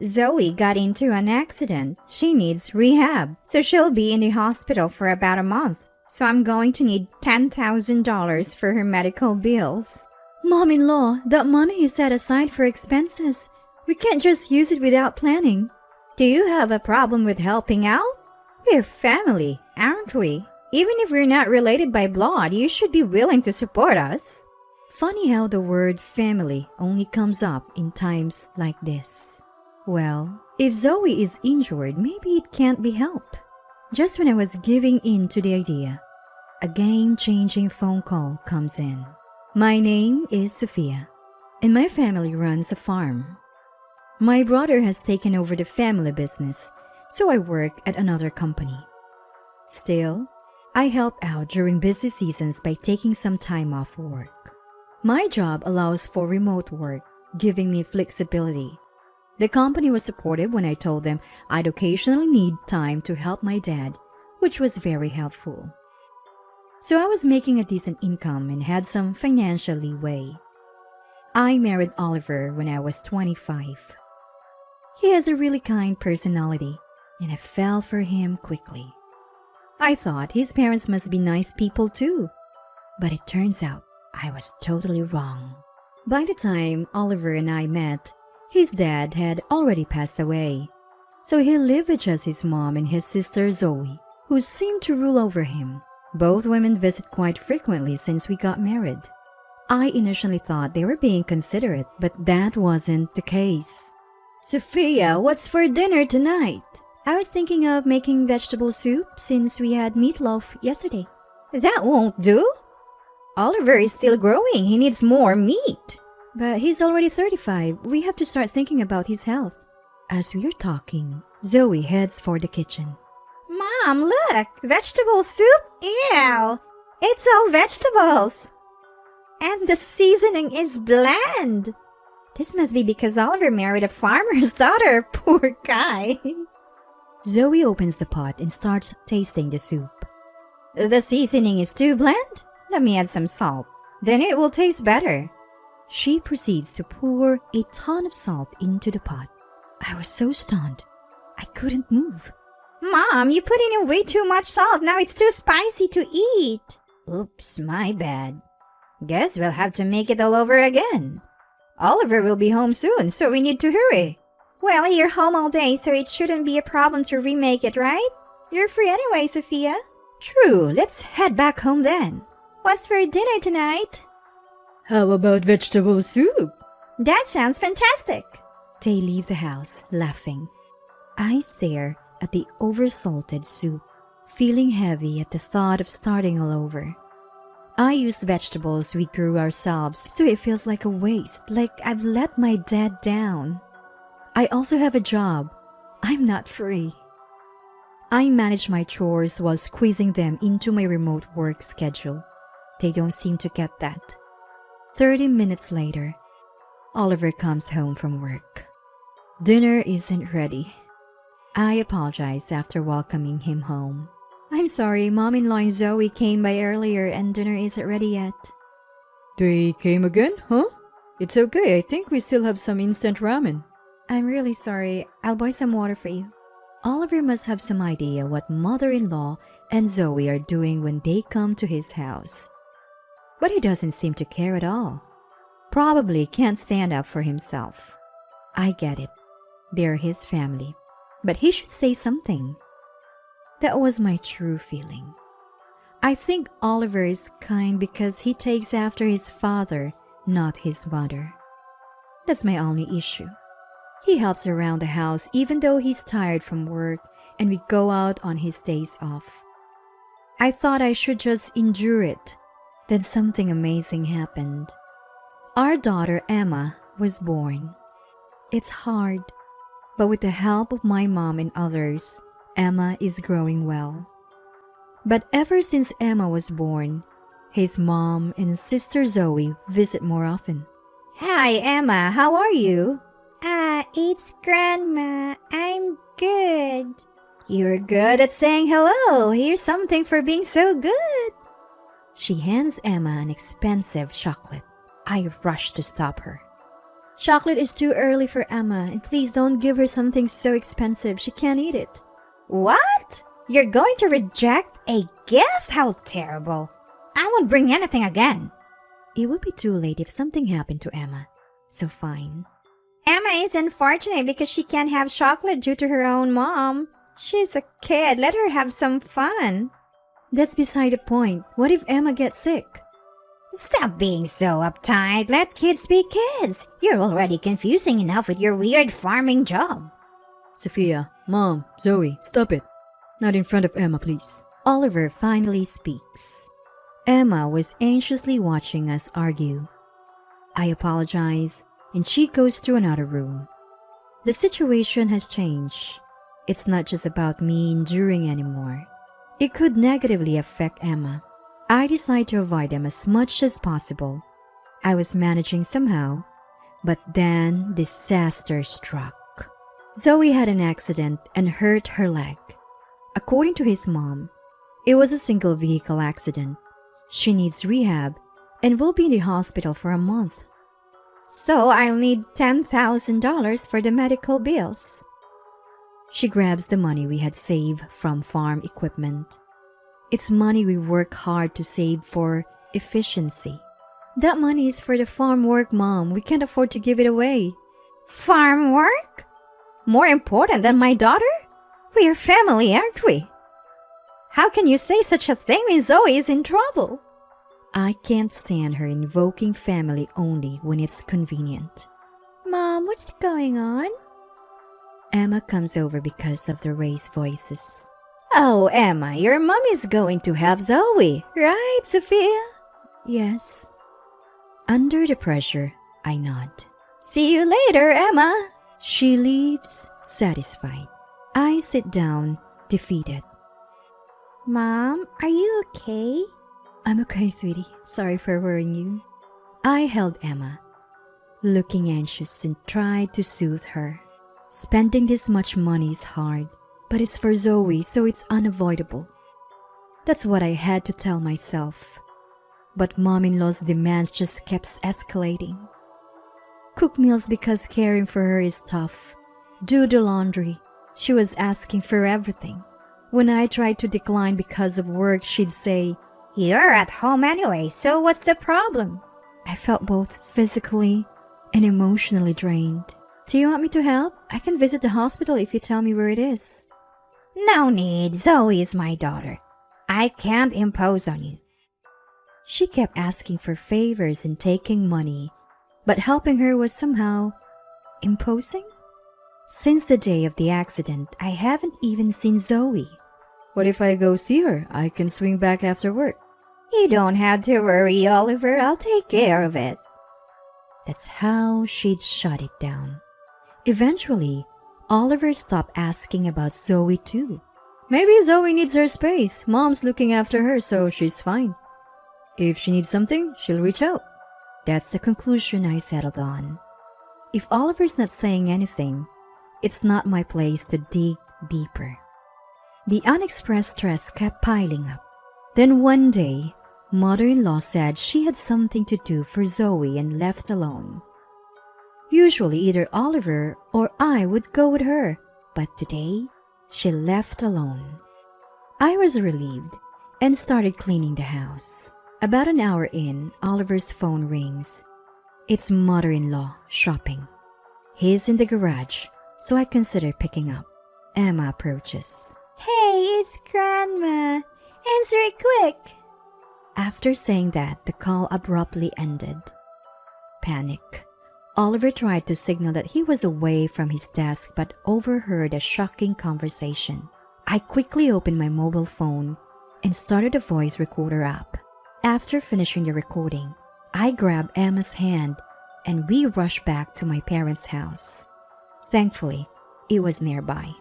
Zoe got into an accident. She needs rehab, so she'll be in the hospital for about a month. So I'm going to need $10,000 for her medical bills. Mom-in-law, that money is set aside for expenses. We can't just use it without planning. Do you have a problem with helping out? We're family, aren't we? Even if we're not related by blood, you should be willing to support us. Funny how the word family only comes up in times like this. Well, if Zoe is injured, maybe it can't be helped. Just when I was giving in to the idea, a game-changing phone call comes in. My name is Sophia, and my family runs a farm. My brother has taken over the family business, so I work at another company. Still, I help out during busy seasons by taking some time off work. My job allows for remote work, giving me flexibility. The company was supportive when I told them I'd occasionally need time to help my dad, which was very helpful. So I was making a decent income and had some financial leeway. I married Oliver when I was 25. He has a really kind personality, and I fell for him quickly. I thought his parents must be nice people too, but it turns out I was totally wrong. By the time Oliver and I met, his dad had already passed away, so he lived with just his mom and his sister Zoe, who seemed to rule over him. Both women visit quite frequently since we got married. I initially thought they were being considerate, but that wasn't the case. Sophia, what's for dinner tonight? I was thinking of making vegetable soup since we had meatloaf yesterday. That won't do. Oliver is still growing. He needs more meat. But he's already 35. We have to start thinking about his health. As we are talking, Zoe heads for the kitchen. Mom, look! Vegetable soup? Ew! It's all vegetables. And the seasoning is bland. This must be because Oliver married a farmer's daughter. Poor guy. Zoe opens the pot and starts tasting the soup. The seasoning is too bland? Let me add some salt. Then it will taste better. She proceeds to pour a ton of salt into the pot. I was so stunned, I couldn't move. Mom, you put in way too much salt. Now it's too spicy to eat. Oops, my bad. Guess we'll have to make it all over again. Oliver will be home soon, so we need to hurry. Well, you're home all day, so it shouldn't be a problem to remake it, right? You're free anyway, Sophia. True, let's head back home then. What's for dinner tonight? How about vegetable soup? That sounds fantastic. They leave the house, laughing. I stare at the oversalted soup, feeling heavy at the thought of starting all over. I use vegetables we grew ourselves, so it feels like a waste, like I've let my dad down. I also have a job. I'm not free. I manage my chores while squeezing them into my remote work schedule. They don't seem to get that. 30 minutes later, Oliver comes home from work. Dinner isn't ready. I apologize after welcoming him home. I'm sorry, Mom-in-law and Zoe came by earlier and dinner isn't ready yet. They came again, huh? It's okay, I think we still have some instant ramen. I'm really sorry, I'll buy some water for you. Oliver must have some idea what mother-in-law and Zoe are doing when they come to his house. But he doesn't seem to care at all. Probably can't stand up for himself. I get it. They're his family. But he should say something. That was my true feeling. I think Oliver is kind because he takes after his father, not his mother. That's my only issue. He helps around the house even though he's tired from work and we go out on his days off. I thought I should just endure it. Then something amazing happened. Our daughter Emma was born. It's hard, but with the help of my mom and others, Emma is growing well. But ever since Emma was born, his mom and sister Zoe visit more often. Hi Emma, how are you? It's Grandma. I'm good. You're good at saying hello. Here's something for being so good. She hands Emma an expensive chocolate. I rush to stop her. Chocolate is too early for Emma, and please don't give her something so expensive. She can't eat it. What? You're going to reject a gift? How terrible. I won't bring anything again. It would be too late if something happened to Emma, so fine. Emma is unfortunate because she can't have chocolate due to her own mom. She's a kid. Let her have some fun. That's beside the point. What if Emma gets sick? Stop being so uptight. Let kids be kids. You're already confusing enough with your weird farming job. Sophia, Mom, Zoe, stop it. Not in front of Emma, please. Oliver finally speaks. Emma was anxiously watching us argue. I apologize, and she goes to another room. The situation has changed. It's not just about me enduring anymore. It could negatively affect Emma. I decide to avoid them as much as possible. I was managing somehow, but then disaster struck. Zoe had an accident and hurt her leg. According to his mom, it was a single vehicle accident. She needs rehab and will be in the hospital for a month. So I'll need $10,000 for the medical bills. She grabs the money we had saved from farm equipment. It's money we work hard to save for efficiency. That money is for the farm work, Mom. We can't afford to give it away. Farm work? More important than my daughter? We're family, aren't we? How can you say such a thing when Zoe is in trouble? I can't stand her invoking family only when it's convenient. Mom, what's going on? Emma comes over because of the raised voices. Oh, Emma, your mom is going to have Zoe, right, Sophia? Yes. Under the pressure, I nod. See you later, Emma. She leaves, satisfied. I sit down, defeated. Mom, are you okay? I'm okay, sweetie. Sorry for worrying you. I held Emma, looking anxious, and tried to soothe her. Spending this much money is hard, but it's for Zoe, so it's unavoidable. That's what I had to tell myself. But mom-in-law's demands just kept escalating. Cook meals because caring for her is tough. Do the laundry. She was asking for everything. When I tried to decline because of work, she'd say, "You're at home anyway, so what's the problem?" I felt both physically and emotionally drained. Do you want me to help? I can visit the hospital if you tell me where it is. No need. Zoe is my daughter. I can't impose on you. She kept asking for favors and taking money, but helping her was somehow imposing? Since the day of the accident, I haven't even seen Zoe. What if I go see her? I can swing back after work. You don't have to worry, Oliver. I'll take care of it. That's how she'd shut it down. Eventually, Oliver stopped asking about Zoe too. Maybe Zoe needs her space. Mom's looking after her, so she's fine. If she needs something, she'll reach out. That's the conclusion I settled on. If Oliver's not saying anything, it's not my place to dig deeper. The unexpressed stress kept piling up. Then one day, mother-in-law said she had something to do for Zoe and left alone. Usually either Oliver or I would go with her, but today she left alone. I was relieved and started cleaning the house. About an hour in, Oliver's phone rings. It's mother-in-law shopping. He's in the garage, so I consider picking up. Emma approaches. Hey, it's Grandma. Answer it quick. After saying that, the call abruptly ended. Panic. Oliver tried to signal that he was away from his desk but overheard a shocking conversation. I quickly opened my mobile phone and started a voice recorder app. After finishing the recording, I grabbed Emma's hand and we rushed back to my parents' house. Thankfully, it was nearby.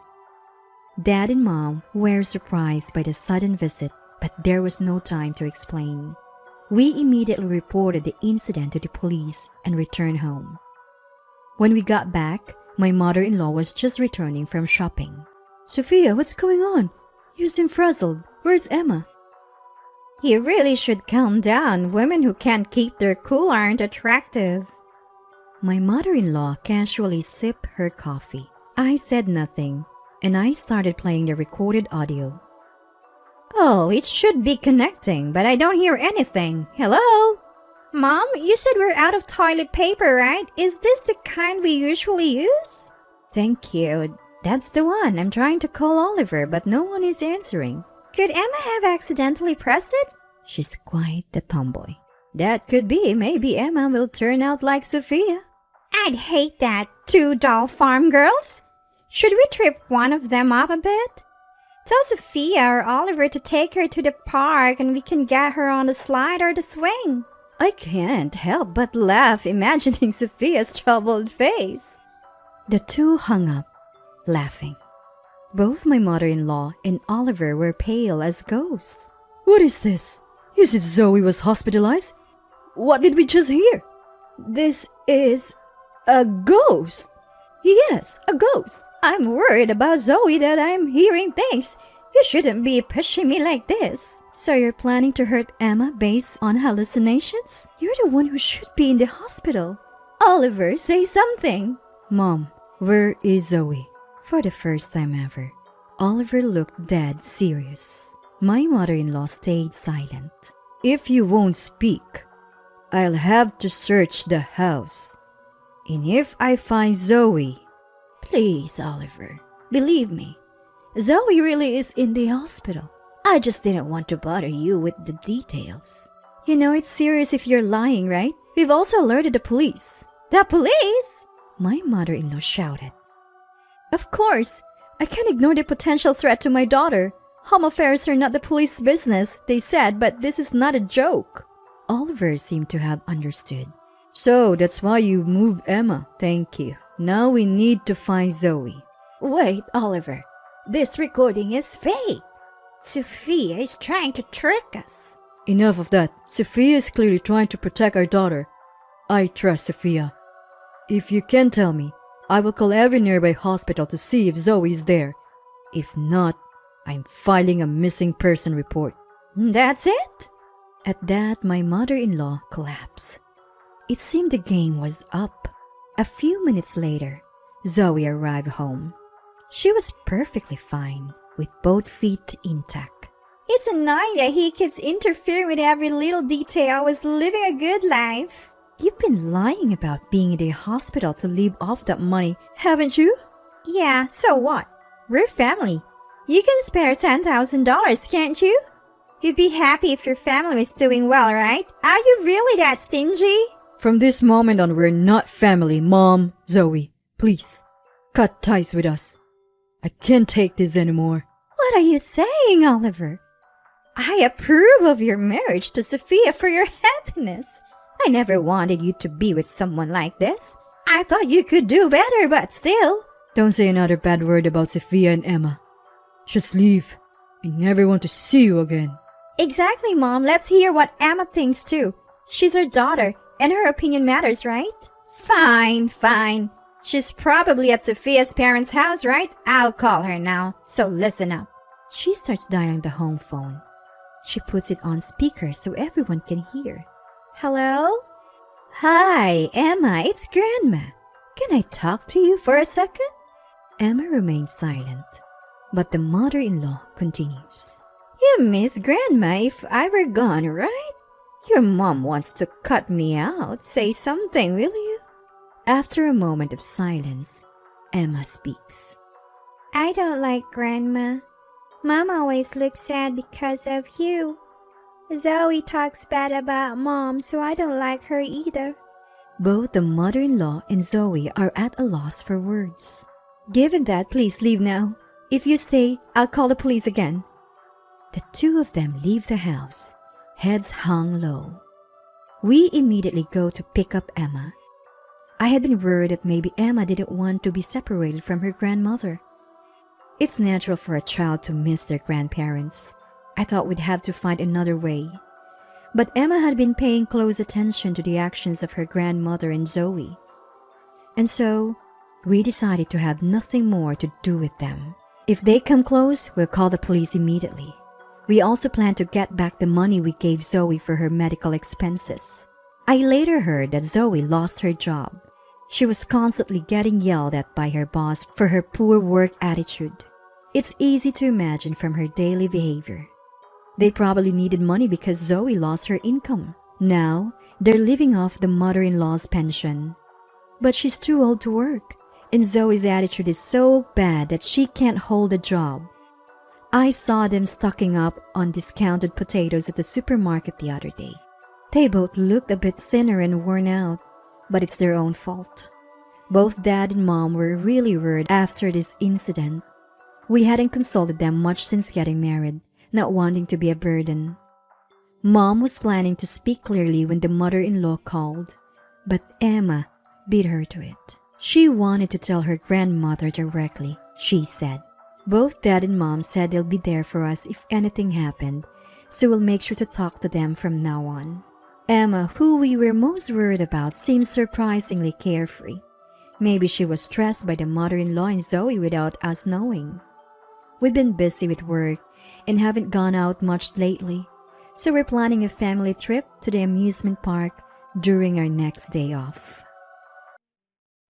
Dad and Mom were surprised by the sudden visit, but there was no time to explain. We immediately reported the incident to the police and returned home. When we got back, my mother-in-law was just returning from shopping. Sophia, what's going on? You seem frazzled. Where's Emma? You really should calm down. Women who can't keep their cool aren't attractive. My mother-in-law casually sipped her coffee. I said nothing, and I started playing the recorded audio. Oh, it should be connecting, but I don't hear anything. Hello? Mom, you said we're out of toilet paper, right? Is this the kind we usually use? Thank you. That's the one. I'm trying to call Oliver, but no one is answering. Could Emma have accidentally pressed it? She's quite the tomboy. That could be. Maybe Emma will turn out like Sophia. I'd hate that. 2 doll farm girls? Should we trip one of them up a bit? Tell Sophia or Oliver to take her to the park and we can get her on the slide or the swing. I can't help but laugh imagining Sophia's troubled face. The two hung up, laughing. Both my mother-in-law and Oliver were pale as ghosts. What is this? Is it Zoe was hospitalized? What did we just hear? This is a ghost. Yes, a ghost. I'm worried about Zoe that I'm hearing things. You shouldn't be pushing me like this. So you're planning to hurt Emma based on hallucinations? You're the one who should be in the hospital. Oliver, say something. Mom, where is Zoe? For the first time ever, Oliver looked dead serious. My mother-in-law stayed silent. If you won't speak, I'll have to search the house. And if I find Zoe, please, Oliver, believe me, Zoe really is in the hospital. I just didn't want to bother you with the details. You know it's serious if you're lying, right? We've also alerted the police. The police? My mother-in-law shouted. Of course, I can't ignore the potential threat to my daughter. Home affairs are not the police's business, they said, but this is not a joke. Oliver seemed to have understood. So that's why you moved Emma. Thank you. Now we need to find Zoe. Wait, Oliver. This recording is fake. Sophia is trying to trick us. Enough of that. Sophia is clearly trying to protect our daughter. I trust Sophia. If you can tell me, I will call every nearby hospital to see if Zoe is there. If not, I'm filing a missing person report. That's it? At that, my mother-in-law collapsed. It seemed the game was up. A few minutes later, Zoe arrived home. She was perfectly fine, with both feet intact. It's annoying that he keeps interfering with every little detail. I was living a good life. You've been lying about being in the hospital to live off that money, haven't you? Yeah, so what? We're family. You can spare $10,000, can't you? You'd be happy if your family was doing well, right? Are you really that stingy? From this moment on, we're not family, Mom. Zoe, please, cut ties with us. I can't take this anymore. What are you saying, Oliver? I approve of your marriage to Sophia for your happiness. I never wanted you to be with someone like this. I thought you could do better, but still. Don't say another bad word about Sophia and Emma. Just leave. I never want to see you again. Exactly, Mom. Let's hear what Emma thinks too. She's her daughter, and her opinion matters, right? Fine. She's probably at Sophia's parents' house, right? I'll call her now, so listen up. She starts dialing the home phone. She puts it on speaker so everyone can hear. Hello? Hi, Emma, it's Grandma. Can I talk to you for a second? Emma remains silent, but the mother-in-law continues. You miss Grandma if I were gone, right? Your mom wants to cut me out. Say something, will you? After a moment of silence, Emma speaks. I don't like Grandma. Mom always looks sad because of you. Zoe talks bad about Mom, so I don't like her either. Both the mother-in-law and Zoe are at a loss for words. Given that, please leave now. If you stay, I'll call the police again. The two of them leave the house, heads hung low. We immediately go to pick up Emma. I had been worried that maybe Emma didn't want to be separated from her grandmother. It's natural for a child to miss their grandparents. I thought we'd have to find another way. But Emma had been paying close attention to the actions of her grandmother and Zoe. And so, we decided to have nothing more to do with them. If they come close, we'll call the police immediately. We also plan to get back the money we gave Zoe for her medical expenses. I later heard that Zoe lost her job. She was constantly getting yelled at by her boss for her poor work attitude. It's easy to imagine from her daily behavior. They probably needed money because Zoe lost her income. Now, they're living off the mother-in-law's pension. But she's too old to work, and Zoe's attitude is so bad that she can't hold a job. I saw them stocking up on discounted potatoes at the supermarket the other day. They both looked a bit thinner and worn out, but it's their own fault. Both Dad and Mom were really worried after this incident. We hadn't consulted them much since getting married, not wanting to be a burden. Mom was planning to speak clearly when the mother-in-law called, but Emma beat her to it. She wanted to tell her grandmother directly, she said. Both Dad and Mom said they'll be there for us if anything happened, so we'll make sure to talk to them from now on. Emma, who we were most worried about, seemed surprisingly carefree. Maybe she was stressed by the mother-in-law and Zoe without us knowing. We've been busy with work and haven't gone out much lately, so we're planning a family trip to the amusement park during our next day off.